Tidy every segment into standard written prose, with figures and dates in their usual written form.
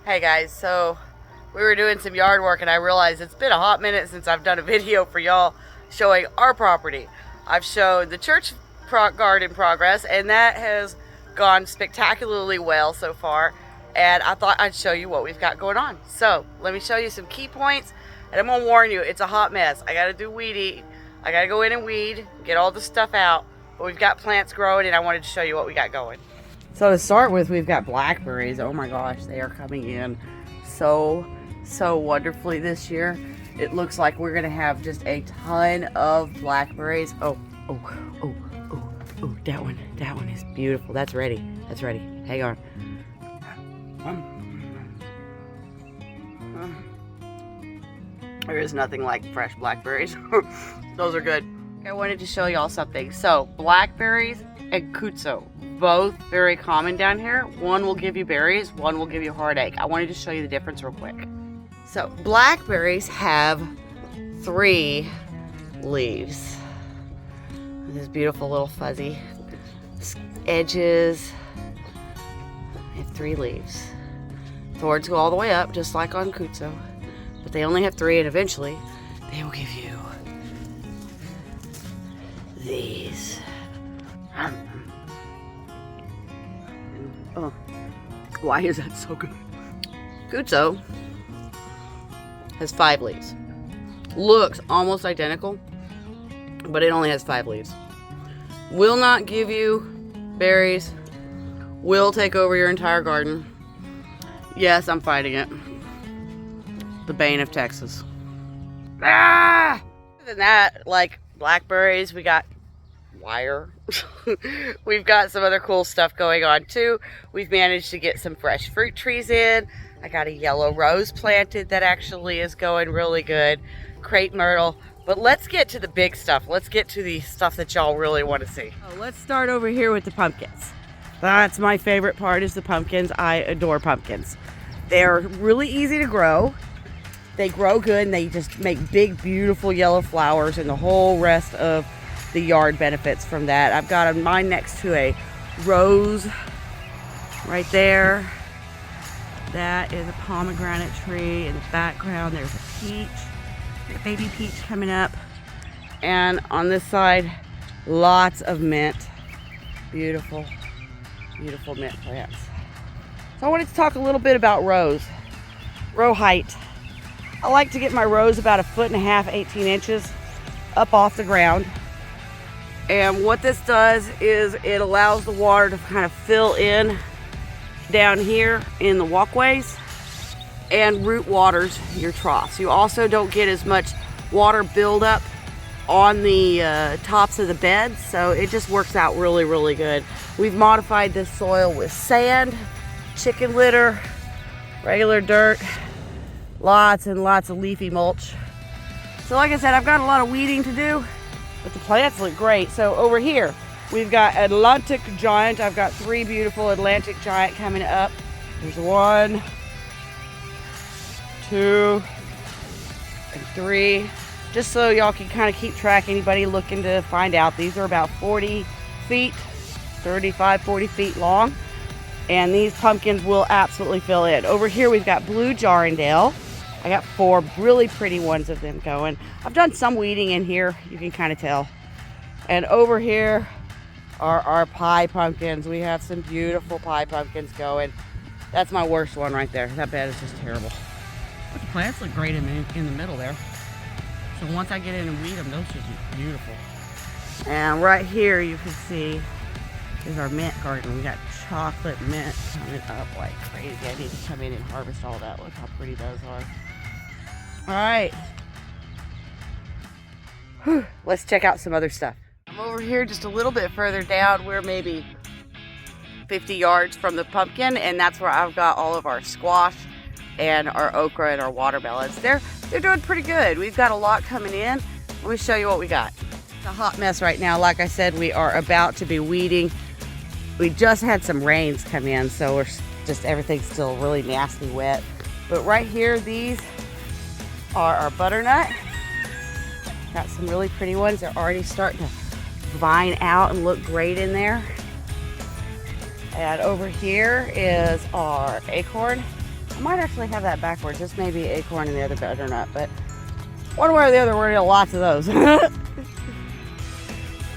Hey guys, so we were doing some yard work and I realized it's been a hot minute since I've done a video for y'all showing our property. I've shown the church garden progress and that has gone spectacularly well so far, and I thought I'd show you what we've got going on. So let me show you some key points, and I'm gonna warn you, it's a hot mess. I gotta do weeding, I gotta go in and weed, get all the stuff out, but we've got plants growing and I wanted to show you what we got going. So to start with, we've got blackberries. Oh my gosh, they are coming in so wonderfully this year. It looks like we're gonna have just a ton of blackberries. Oh, that one is beautiful. That's ready. Hang on. There is nothing like fresh blackberries. Those are good. I wanted to show y'all something. So blackberries and Kudzo, both very common down here. One will give you berries, one will give you heartache. I wanted to show you the difference real quick. So blackberries have 3 leaves. This beautiful little fuzzy edges. They have 3 leaves. Thorns go all the way up, just like on Kudzo, but they only have 3, and eventually they will give you these. Oh, why is that so good? Kudzo has 5 leaves. Looks almost identical, but it only has 5 leaves. Will not give you berries. Will take over your entire garden. Yes, I'm fighting it. The bane of Texas. Ah! Other than that, like blackberries, we got wire. We've got some other cool stuff going on too. We've managed to get some fresh fruit trees in. I got a yellow rose planted that actually is going really good. Crepe myrtle. But let's get to the big stuff. Let's get to the stuff that y'all really want to see. Oh, let's start over here with the pumpkins. That's my favorite part, is the pumpkins. I adore pumpkins. They're really easy to grow. They grow good and they just make big, beautiful yellow flowers, and the whole rest of the yard benefits from that. I've got mine next to a rose right there. That is a pomegranate tree. In the background, there's a peach. A baby peach coming up. And on this side, lots of mint. Beautiful, beautiful mint plants. So I wanted to talk a little bit about rows. Row height. I like to get my rows about 1.5 feet, 18 inches up off the ground. And what this does is it allows the water to kind of fill in down here in the walkways and root waters your troughs. You also don't get as much water buildup on the tops of the beds, so it just works out really good. We've modified this soil with sand, chicken litter, regular dirt, lots and lots of leafy mulch. So like I said, I've got a lot of weeding to do, but the plants look great. So over here, we've got Atlantic Giant. I've got 3 beautiful Atlantic Giant coming up. There's 1, 2, and 3. Just so y'all can kind of keep track, anybody looking to find out. These are about 40 feet, 35, 40 feet long. And these pumpkins will absolutely fill in. Over here, we've got blue Jarondale. I got 4 really pretty ones of them going. I've done some weeding in here, you can kind of tell. And over here are our pie pumpkins. We have some beautiful pie pumpkins going. That's my worst one right there. That bed is just terrible. But the plants look great in the middle there. So once I get in and weed them, those should be beautiful. And right here you can see is our mint garden. We got chocolate mint coming up like crazy. I need to come in and harvest all that. Look how pretty those are. All right. Whew. Let's check out some other stuff. I'm over here just a little bit further down. We're maybe 50 yards from the pumpkin, and that's where I've got all of our squash and our okra and our watermelons. They're doing pretty good. We've got a lot coming in. Let me show you what we got. It's a hot mess right now. Like I said, we are about to be weeding. We just had some rains come in, so we're just, everything's still really nasty wet. But right here, these are our butternut. Got some really pretty ones. They're already starting to vine out and look great in there. And over here is our acorn. I might actually have that backwards. This may be acorn and the other butternut, but one way or the other, we're gonna get lots of those.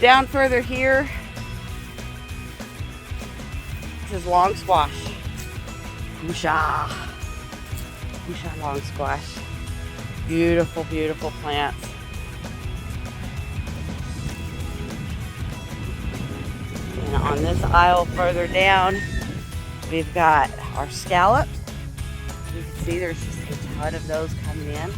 Down further here, this is long squash. Fuchsia long squash. Beautiful, beautiful plants. And on this aisle further down, we've got our scallops. You can see there's just a ton of those coming in.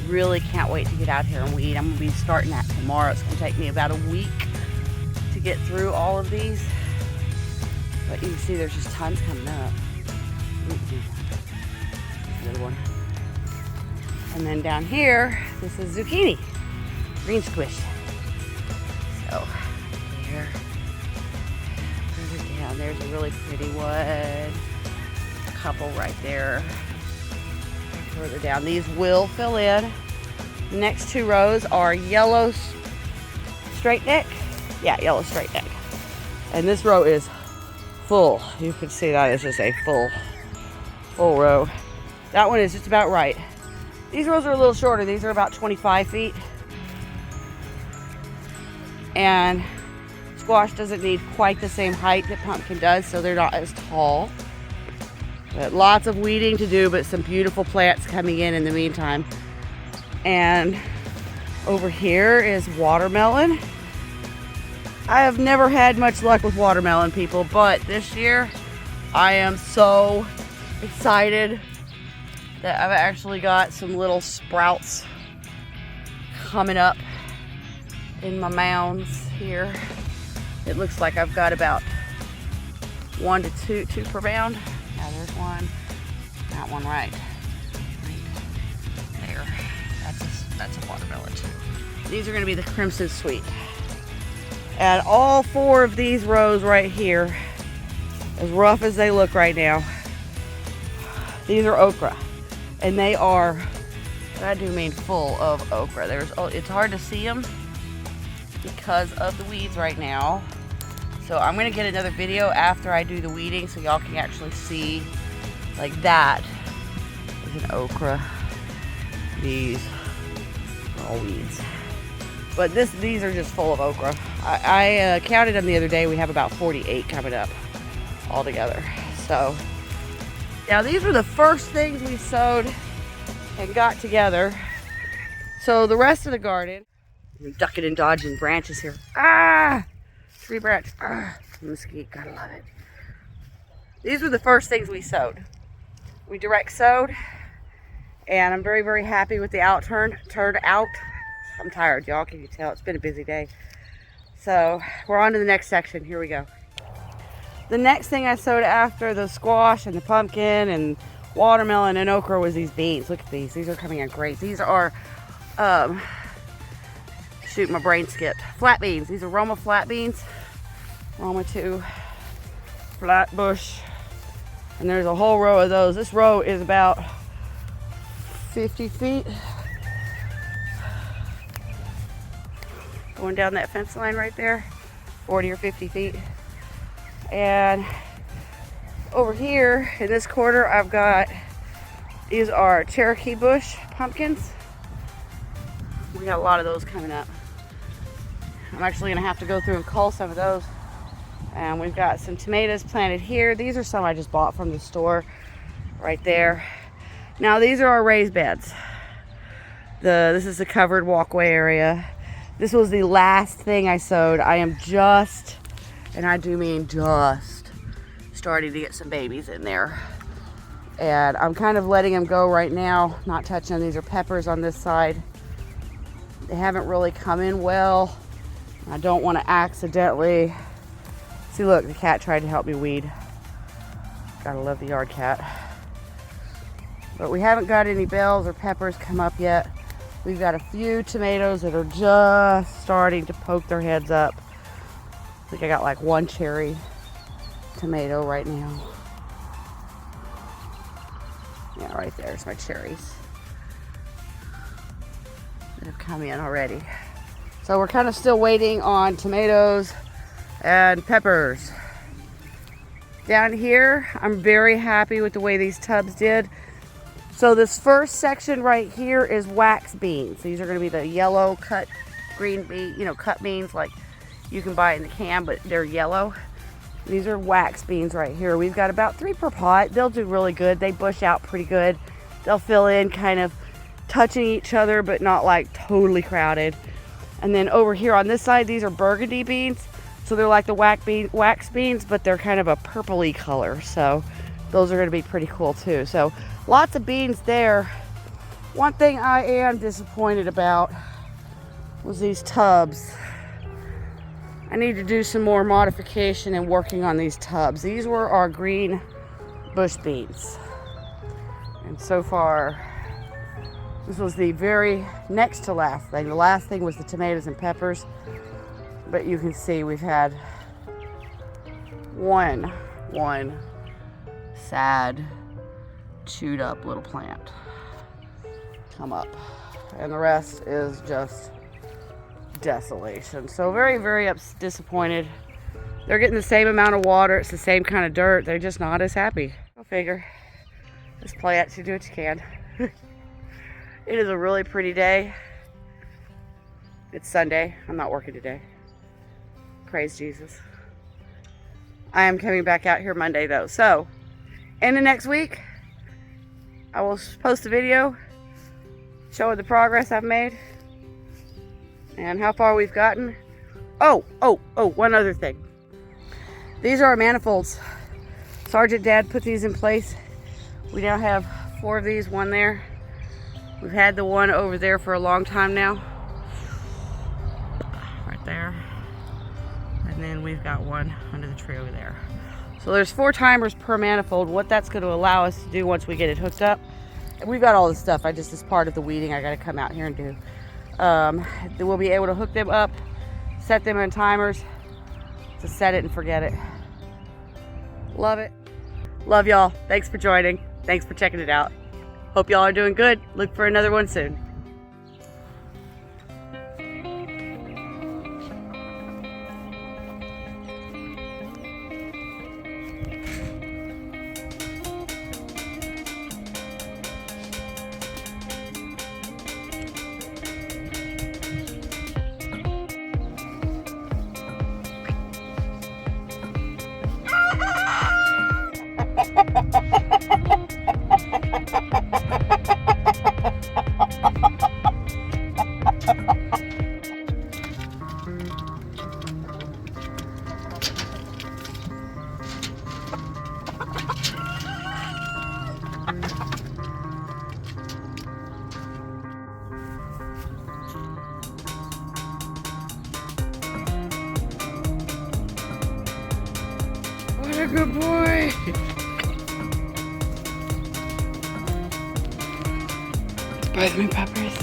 Really can't wait to get out here and weed. I'm gonna be starting that tomorrow. It's gonna take me about a week to get through all of these. But you can see there's just tons coming up. Another one. And then down here, this is zucchini, green squish. So here, further down, there's a really pretty one. A couple right there. Further down, these will fill in. The next two rows are yellow straight neck. Yeah, yellow straight neck. And this row is full. You can see that is just a full row. That one is just about right. These rows are a little shorter. These are about 25 feet. And squash doesn't need quite the same height that pumpkin does, so they're not as tall. But lots of weeding to do, but some beautiful plants coming in the meantime. And over here is watermelon. I have never had much luck with watermelon, people, but this year I am so excited that I've actually got some little sprouts coming up in my mounds here. It looks like I've got about 1 to 2 per mound. Now there's one, that one right there. That's a watermelon too. These are gonna be the crimson sweet. And all 4 of these rows right here, as rough as they look right now, these are okra. And they are, I do mean full of okra. It's hard to see them because of the weeds right now. So I'm gonna get another video after I do the weeding so y'all can actually see, like that is an okra. These are all weeds. But these are just full of okra. I counted them the other day. We have about 48 coming up all together. So now these were the first things we sowed and got together. So the rest of the garden, I'm ducking and dodging branches here. Ah! Tree branch. Ah! Mesquite, gotta love it. These were the first things we sowed. We direct sowed, and I'm very, very happy with the turned out. I'm tired, y'all. Can you tell? It's been a busy day. So we're on to the next section. Here we go. The next thing I sowed after the squash and the pumpkin and watermelon and okra was these beans. Look at these. These are coming in great. These are, shoot, my brain skipped. Flat beans. These are Roma flat beans. Roma 2 flatbush. And there's a whole row of those. This row is about 50 feet. Going down that fence line right there, 40 or 50 feet. And over here in this corner, I've got, these are Cherokee bush pumpkins. We got a lot of those coming up. I'm actually gonna have to go through and cull some of those. And we've got some tomatoes planted here. These are some I just bought from the store right there. Now these are our raised beds. This is the covered walkway area. This was the last thing I sowed. I am just, and I do mean just, starting to get some babies in there. And I'm kind of letting them go right now, not touching them. These are peppers on this side. They haven't really come in well. I don't want to accidentally, see look, the cat tried to help me weed. Gotta love the yard cat. But we haven't got any bells or peppers come up yet. We've got a few tomatoes that are just starting to poke their heads up. I think I got like 1 cherry tomato right now. Yeah, right there's my cherries that have come in already. So we're kind of still waiting on tomatoes and peppers. Down here, I'm very happy with the way these tubs did. So this first section right here is wax beans. These are going to be the yellow cut green bean, you know, cut beans like you can buy in the can, but they're yellow. These are wax beans right here. We've got about 3 per pot. They'll do really good. They bush out pretty good. They'll fill in kind of touching each other, but not like totally crowded. And then over here on this side, these are burgundy beans. So they're like the wax beans, but they're kind of a purpley color. So those are going to be pretty cool too. So lots of beans there. One thing I am disappointed about was these tubs. I need to do some more modification and working on these tubs. These were our green bush beans. And so far, this was the very next to last thing. The last thing was the tomatoes and peppers. But you can see we've had one sad, chewed up little plant come up. And the rest is just desolation. So very, very disappointed. They're getting the same amount of water. It's the same kind of dirt. They're just not as happy. Go figure. Just plant, you do what you can. It is a really pretty day. It's Sunday. I'm not working today. Praise Jesus. I am coming back out here Monday though. So, in the next week, I will post a video showing the progress I've made and how far we've gotten. Oh, one other thing. These are our manifolds. Sergeant Dad put these in place. We now have 4 of these, 1 there. We've had the one over there for a long time now. Right there. And then we've got one under the tree over there. So there's 4 timers per manifold. What that's going to allow us to do once we get it hooked up. And we've got all this stuff. As part of the weeding, I got to come out here and do. We'll be able to hook them up, set them in timers, to set it and forget it. Love it. Love y'all. Thanks for joining. Thanks for checking it out. Hope y'all are doing good. Look for another one soon. What a good boy! Both my peppers.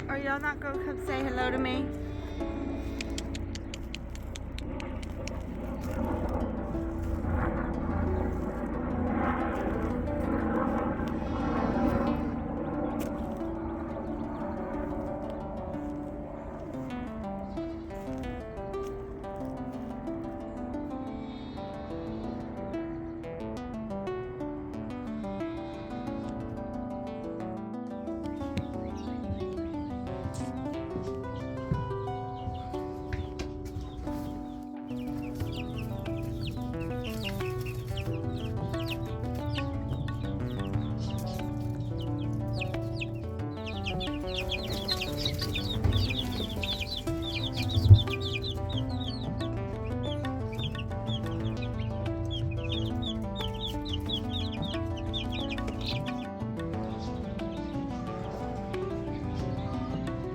Are y'all not gonna come say hello to me?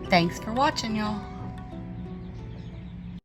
Thanks for watching, y'all.